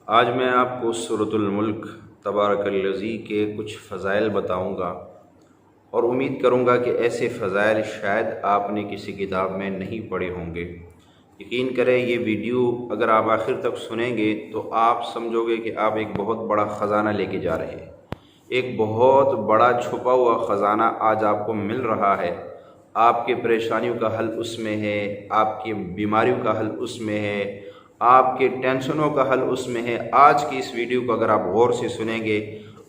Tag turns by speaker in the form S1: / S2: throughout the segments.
S1: آج میں آپ کو سورۃ الملک تبارک الذی کے کچھ فضائل بتاؤں گا اور امید کروں گا کہ ایسے فضائل شاید آپ نے کسی کتاب میں نہیں پڑھے ہوں گے۔ یقین کریں یہ ویڈیو اگر آپ آخر تک سنیں گے تو آپ سمجھو گے کہ آپ ایک بہت بڑا خزانہ لے کے جا رہے ہیں۔ ایک بہت بڑا چھپا ہوا خزانہ آج آپ کو مل رہا ہے۔ آپ کے پریشانیوں کا حل اس میں ہے، آپ کی بیماریوں کا حل اس میں ہے، آپ کے ٹینشنوں کا حل اس میں ہے۔ آج کی اس ویڈیو کو اگر آپ غور سے سنیں گے،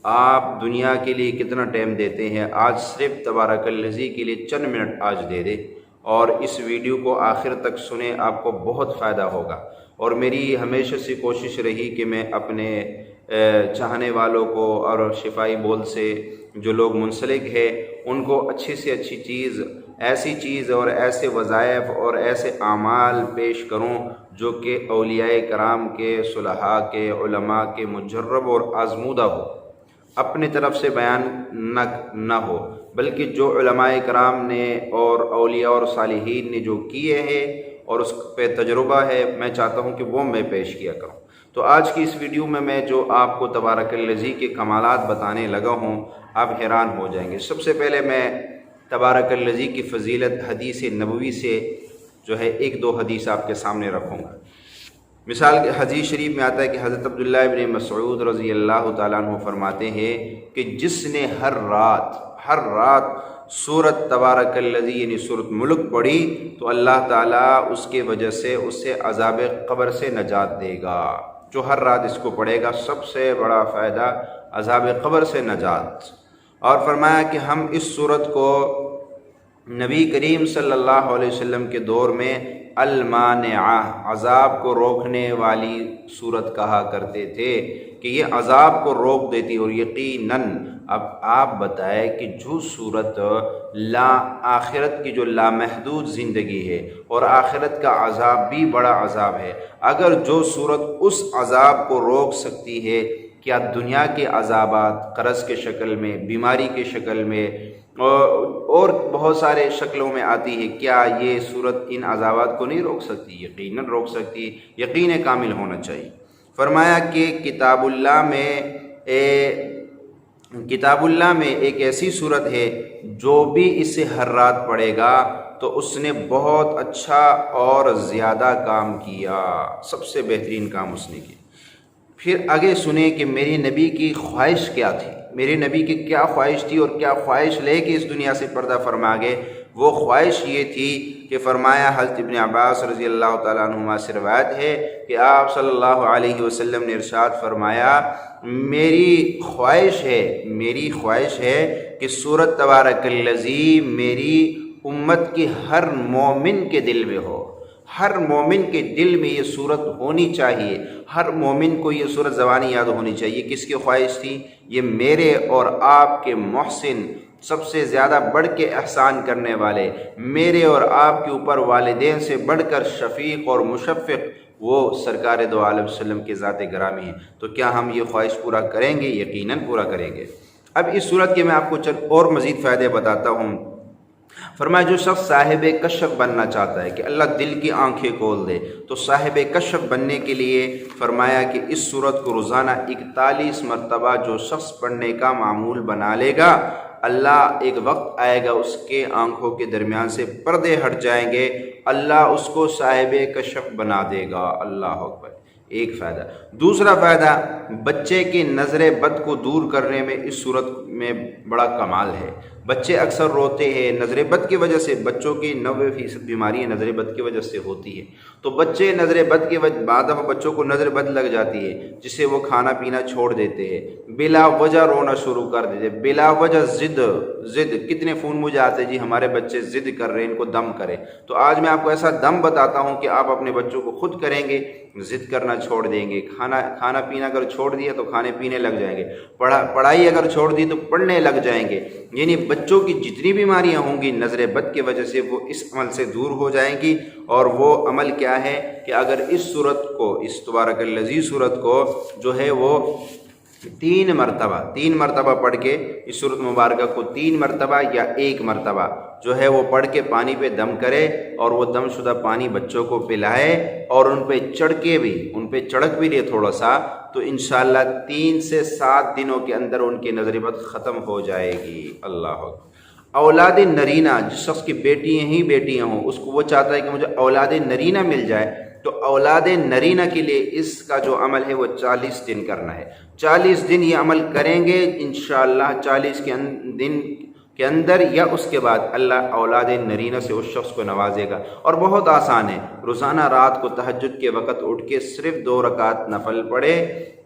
S1: آپ دنیا کے لیے کتنا ٹائم دیتے ہیں، آج صرف تبارک الذی کے لیے چند منٹ آج دے دیں اور اس ویڈیو کو آخر تک سنیں، آپ کو بہت فائدہ ہوگا۔ اور میری ہمیشہ سے کوشش رہی کہ میں اپنے چاہنے والوں کو اور شفائی بول سے جو لوگ منسلک ہیں ان کو اچھی سے اچھی چیز، ایسی چیز اور ایسے وظائف اور ایسے اعمال پیش کروں جو کہ اولیاء کرام کے، صلحاء کے، علماء کے مجرب اور آزمودہ ہو، اپنی طرف سے بیان نہ ہو، بلکہ جو علماء کرام نے اور اولیاء اور صالحین نے جو کیے ہیں اور اس پہ تجربہ ہے، میں چاہتا ہوں کہ وہ میں پیش کیا کروں۔ تو آج کی اس ویڈیو میں جو آپ کو تبارک الذی کے کمالات بتانے لگا ہوں، آپ حیران ہو جائیں گے۔ سب سے پہلے میں تبارک الذی کی فضیلت حدیث نبوی سے جو ہے ایک دو حدیث آپ کے سامنے رکھوں گا۔ مثال کے حدیث شریف میں آتا ہے کہ حضرت عبداللہ ابن مسعود رضی اللہ تعالیٰ عنہ فرماتے ہیں کہ جس نے ہر رات سورۃ تبارک الذی یعنی سورۃ ملک پڑھی تو اللہ تعالیٰ اس کے وجہ سے اسے عذاب قبر سے نجات دے گا۔ جو ہر رات اس کو پڑھے گا، سب سے بڑا فائدہ عذاب قبر سے نجات۔ اور فرمایا کہ ہم اس سورت کو نبی کریم صلی اللہ علیہ وسلم کے دور میں المانعہ، عذاب کو روکنے والی سورت کہا کرتے تھے کہ یہ عذاب کو روک دیتی۔ اور یقیناً اب آپ بتائیں کہ جو سورت آخرت کی جو لامحدود زندگی ہے اور آخرت کا عذاب بھی بڑا عذاب ہے، اگر جو سورت اس عذاب کو روک سکتی ہے، کیا دنیا کے عذابات قرض کے شکل میں، بیماری کے شکل میں اور بہت سارے شکلوں میں آتی ہے، کیا یہ صورت ان عذابات کو نہیں روک سکتی؟ یقیناً روک سکتی، یقین کامل ہونا چاہیے۔ فرمایا کہ کتاب اللہ میں ایک ایسی صورت ہے جو بھی اسے ہر رات پڑھے گا تو اس نے بہت اچھا اور زیادہ کام کیا، سب سے بہترین کام اس نے کیا۔ پھر آگے سنیں کہ میری نبی کی خواہش کیا تھی، میرے نبی کی کیا خواہش تھی اور کیا خواہش لے کے اس دنیا سے پردہ فرما گئے۔ وہ خواہش یہ تھی کہ فرمایا، حضرت ابن عباس رضی اللہ تعالیٰ عنہما سے روایت ہے کہ آپ صلی اللہ علیہ وسلم نے ارشاد فرمایا، میری خواہش ہے کہ سورۃ تبارک الذی میری امت کی ہر مومن کے دل میں ہو، ہر مومن کے دل میں یہ صورت ہونی چاہیے، ہر مومن کو یہ صورت زبانی یاد ہونی چاہیے۔ کس کی خواہش تھی؟ یہ میرے اور آپ کے محسن، سب سے زیادہ بڑھ کے احسان کرنے والے، میرے اور آپ کے اوپر والدین سے بڑھ کر شفیق اور مشفق وہ سرکار دو عالم وسلم کے ذات گرامی ہیں۔ تو کیا ہم یہ خواہش پورا کریں گے؟ یقیناً پورا کریں گے۔ اب اس صورت کے میں آپ کو چند اور مزید فائدے بتاتا ہوں۔ فرمایا جو شخص صاحب کشف بننا چاہتا ہے کہ اللہ دل کی آنکھیں کھول دے، تو صاحب کشف بننے کے لیے فرمایا کہ اس سورت کو روزانہ 41 مرتبہ جو شخص پڑھنے کا معمول بنا لے گا، اللہ ایک وقت آئے گا اس کے آنکھوں کے درمیان سے پردے ہٹ جائیں گے، اللہ اس کو صاحب کشف بنا دے گا۔ اللہ اکبر، ایک فائدہ۔ دوسرا فائدہ، بچے کی نظر بد کو دور کرنے میں اس صورت میں بڑا کمال ہے۔ بچے اکثر روتے ہیں نظر بد کی وجہ سے، بچوں کی 90% بیماریاں نظر بد کی وجہ سے ہوتی ہے۔ تو بچے نظر بد کی وجہ، بعد دفعہ بچوں کو نظر بد لگ جاتی ہے جس سے وہ کھانا پینا چھوڑ دیتے ہیں، بلا وجہ رونا شروع کر دیتے، بلا وجہ ضد۔ کتنے فون مجھے آتے جی ہمارے بچے ضد کر رہے ہیں، ان کو دم کرے۔ تو آج میں آپ کو ایسا دم بتاتا ہوں کہ آپ اپنے بچوں کو خود کریں گے، ضد کرنا چھوڑ دیں گے، کھانا پینا اگر چھوڑ دیا تو کھانے پینے لگ جائیں گے، پڑھائی اگر چھوڑ دی تو پڑھنے لگ جائیں گے۔ یعنی بچوں کی جتنی بیماریاں ہوں گی نظر بد کی وجہ سے وہ اس عمل سے دور ہو جائیں گی۔ اور وہ عمل کیا ہے کہ اگر اس صورت کو، اس تبارک الذی صورت کو جو ہے وہ 3 مرتبہ پڑھ کے، اس صورت مبارکہ کو 3 مرتبہ یا 1 مرتبہ جو ہے وہ پڑھ کے پانی پہ دم کرے اور وہ دم شدہ پانی بچوں کو پلائے اور ان پہ چڑک بھی لے تھوڑا سا، تو انشاءاللہ 3 سے 7 دنوں کے اندر ان کی نظر بد ختم ہو جائے گی۔ اللہ اکبر۔ اولاد نرینہ، جس شخص کی بیٹیاں ہوں، اس کو وہ چاہتا ہے کہ مجھے اولاد نرینہ مل جائے، تو اولاد نرینہ کے لیے اس کا جو عمل ہے وہ 40 دن کرنا ہے۔ 40 دن یہ عمل کریں گے انشاءاللہ، 40 دن کے اندر یا اس کے بعد اللہ اولاد نرینہ سے اس شخص کو نوازے گا۔ اور بہت آسان ہے، روزانہ رات کو تہجد کے وقت اٹھ کے صرف 2 رکعت نفل پڑھے،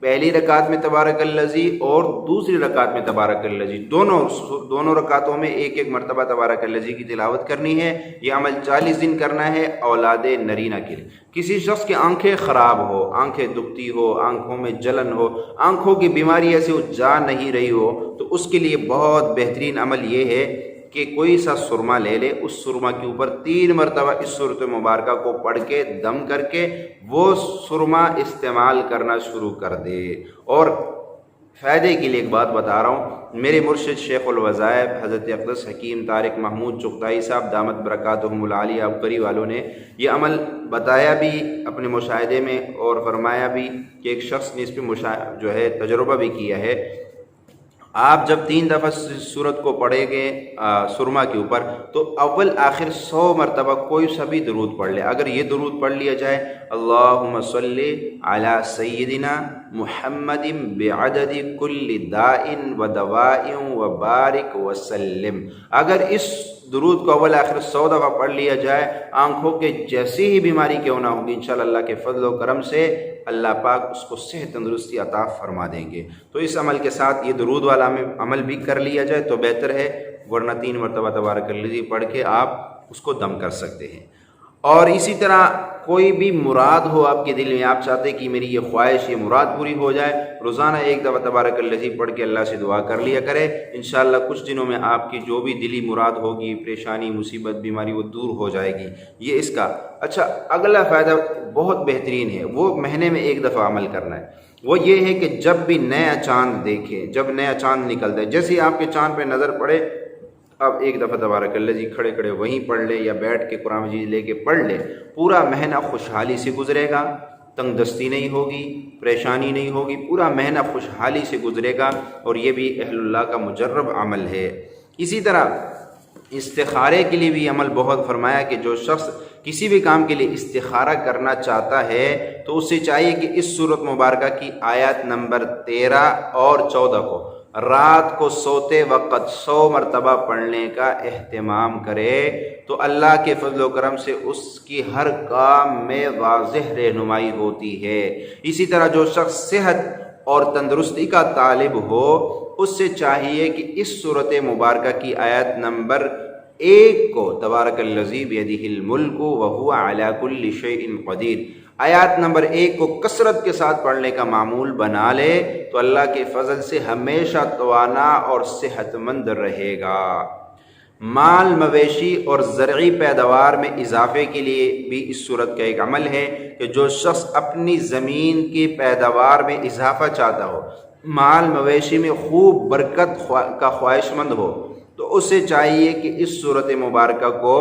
S1: پہلی رکعت میں تبارک الذی اور دوسری رکعت میں تبارک الذی، دونوں رکعتوں میں ایک مرتبہ تبارک الذی کی تلاوت کرنی ہے۔ یہ عمل 40 دن کرنا ہے اولاد نرینہ کے لیے۔ کسی شخص کی آنکھیں خراب ہو، آنکھیں دکھتی ہو، آنکھوں میں جلن ہو، آنکھوں کی بیماری ایسے وہ جا نہیں رہی ہو، تو اس کے لیے بہت بہترین عمل یہ ہے کہ کوئی سا سرما لے لے، اس سرما کے اوپر 3 مرتبہ اس سورۃ مبارکہ کو پڑھ کے دم کر کے وہ سرما استعمال کرنا شروع کر دے۔ اور فائدے کے لیے ایک بات بتا رہا ہوں، میرے مرشد شیخ الوظائف حضرت اقدس حکیم طارق محمود چغتائی صاحب دامت برکاتہم العالیہ ابکری والوں نے یہ عمل بتایا بھی اپنے مشاہدے میں، اور فرمایا بھی کہ ایک شخص نے اس پہ جو ہے تجربہ بھی کیا ہے۔ آپ جب 3 دفعہ سورت کو پڑھیں گے سرما کے اوپر، تو اول آخر 100 مرتبہ کوئی سا بھی درود پڑھ لے۔ اگر یہ درود پڑھ لیا جائے، اللہم صلی علی سیدنا محمد بعدد کل داء و دواء و بارک وسلم، اگر اس درود کو اول آخر 100 دفعہ پڑھ لیا جائے، آنکھوں کے جیسی ہی بیماری کیوں نہ ہوگی، انشاءاللہ اللہ کے فضل و کرم سے اللہ پاک اس کو صحت تندرستی عطا فرما دیں گے۔ تو اس عمل کے ساتھ یہ درود والا عمل بھی کر لیا جائے تو بہتر ہے، ورنہ 3 مرتبہ تبارک الذی پڑھ کے آپ اس کو دم کر سکتے ہیں۔ اور اسی طرح کوئی بھی مراد ہو آپ کے دل میں، آپ چاہتے ہیں کہ میری یہ خواہش، یہ مراد پوری ہو جائے، روزانہ 1 دفعہ تبارک الذی پڑھ کے اللہ سے دعا کر لیا کرے، انشاءاللہ کچھ دنوں میں آپ کی جو بھی دلی مراد ہوگی، پریشانی، مصیبت، بیماری، وہ دور ہو جائے گی۔ یہ اس کا اچھا اگلا فائدہ بہت بہترین ہے، وہ مہینے میں 1 دفعہ عمل کرنا ہے۔ وہ یہ ہے کہ جب بھی نیا چاند دیکھیں، جب نیا چاند نکلتا ہے، جیسے ہی آپ کے چاند پہ نظر پڑے، اب 1 دفعہ تبارک الذی کھڑے کھڑے وہیں پڑھ لے، یا بیٹھ کے قرآن مجید لے کے پڑھ لے، پورا مہینہ خوشحالی سے گزرے گا، تنگ دستی نہیں ہوگی، پریشانی نہیں ہوگی، پورا مہینہ خوشحالی سے گزرے گا، اور یہ بھی اہل اللہ کا مجرب عمل ہے۔ اسی طرح استخارے کے لیے بھی عمل بہت فرمایا کہ جو شخص کسی بھی کام کے لیے استخارہ کرنا چاہتا ہے تو اسے چاہیے کہ اس سورۃ مبارکہ کی آیات نمبر 13 اور 14 کو رات کو سوتے وقت 100 مرتبہ پڑھنے کا اہتمام کرے، تو اللہ کے فضل و کرم سے اس کی ہر کام میں واضح رہنمائی ہوتی ہے۔ اسی طرح جو شخص صحت اور تندرستی کا طالب ہو، اس سے چاہیے کہ اس سورۃ مبارکہ کی آیت نمبر 1 کو تبارک الذی بیدہ الملک وہو علی کل شیء قدیر، آیات نمبر 1 کو کثرت کے ساتھ پڑھنے کا معمول بنا لے تو اللہ کے فضل سے ہمیشہ توانا اور صحت مند رہے گا۔ مال مویشی اور زرعی پیداوار میں اضافے کے لیے بھی اس صورت کا ایک عمل ہے کہ جو شخص اپنی زمین کی پیداوار میں اضافہ چاہتا ہو، مال مویشی میں خوب برکت کا خواہش مند ہو، تو اسے چاہیے کہ اس صورت مبارکہ کو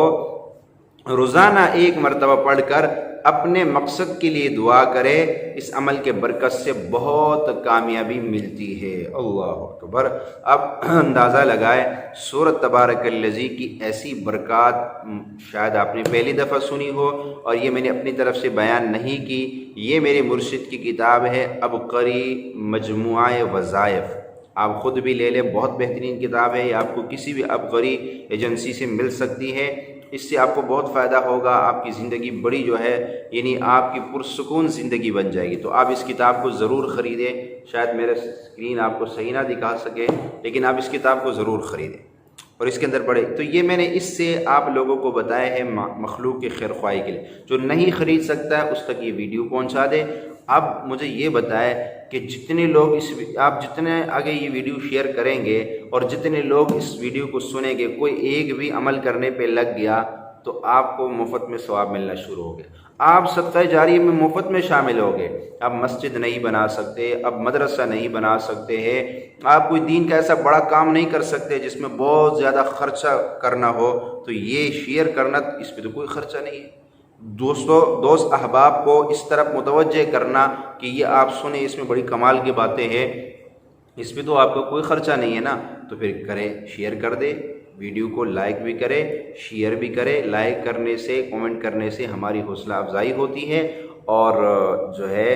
S1: روزانہ 1 مرتبہ پڑھ کر اپنے مقصد کے لیے دعا کرے۔ اس عمل کے برکت سے بہت کامیابی ملتی ہے۔ اللہ اکبر۔ اب اندازہ لگائے سورۃ تبارک الذی کی ایسی برکات شاید آپ نے پہلی دفعہ سنی ہو، اور یہ میں نے اپنی طرف سے بیان نہیں کی، یہ میرے مرشد کی کتاب ہے ابقری مجموعہ وظائف، آپ خود بھی لے لیں، بہت بہترین کتاب ہے، یہ آپ کو کسی بھی ابقری ایجنسی سے مل سکتی ہے، اس سے آپ کو بہت فائدہ ہوگا، آپ کی زندگی بڑی جو ہے یعنی آپ کی پرسکون زندگی بن جائے گی۔ تو آپ اس کتاب کو ضرور خریدیں، شاید میرا اسکرین آپ کو صحیح نہ دکھا سکے، لیکن آپ اس کتاب کو ضرور خریدیں اور اس کے اندر پڑھیں۔ تو یہ میں نے اس سے آپ لوگوں کو بتایا ہے مخلوق کی خیر خواہی کے لیے، جو نہیں خرید سکتا ہے اس تک یہ ویڈیو پہنچا دیں۔ اب مجھے یہ بتائیں کہ جتنے لوگ آپ جتنے آگے یہ ویڈیو شیئر کریں گے اور جتنے لوگ اس ویڈیو کو سنیں گے، کوئی ایک بھی عمل کرنے پہ لگ گیا تو آپ کو مفت میں ثواب ملنا شروع ہو گیا۔ آپ صدقہ جاریہ میں مفت میں شامل ہو گئے۔ اب مسجد نہیں بنا سکتے، اب مدرسہ نہیں بنا سکتے ہیں، آپ کوئی دین کا ایسا بڑا کام نہیں کر سکتے جس میں بہت زیادہ خرچہ کرنا ہو، تو یہ شیئر کرنا، اس پہ تو کوئی خرچہ نہیں ہے۔ دوست احباب کو اس طرف متوجہ کرنا کہ یہ آپ سنیں، اس میں بڑی کمال کی باتیں ہیں، اس پہ تو آپ کا کوئی خرچہ نہیں ہے نا، تو پھر کرے، شیئر کر دے، ویڈیو کو لائک بھی کرے، شیئر بھی کرے۔ لائک کرنے سے، کمنٹ کرنے سے ہماری حوصلہ افزائی ہوتی ہے، اور جو ہے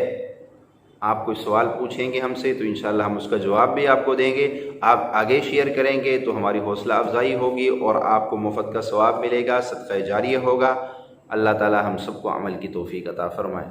S1: آپ کوئی سوال پوچھیں گے ہم سے تو انشاءاللہ ہم اس کا جواب بھی آپ کو دیں گے۔ آپ آگے شیئر کریں گے تو ہماری حوصلہ افزائی ہوگی اور آپ کو مفت کا ثواب ملے گا، صدقہ جاریہ ہوگا۔ اللہ تعالی ہم سب کو عمل کی توفیق عطا فرمائے۔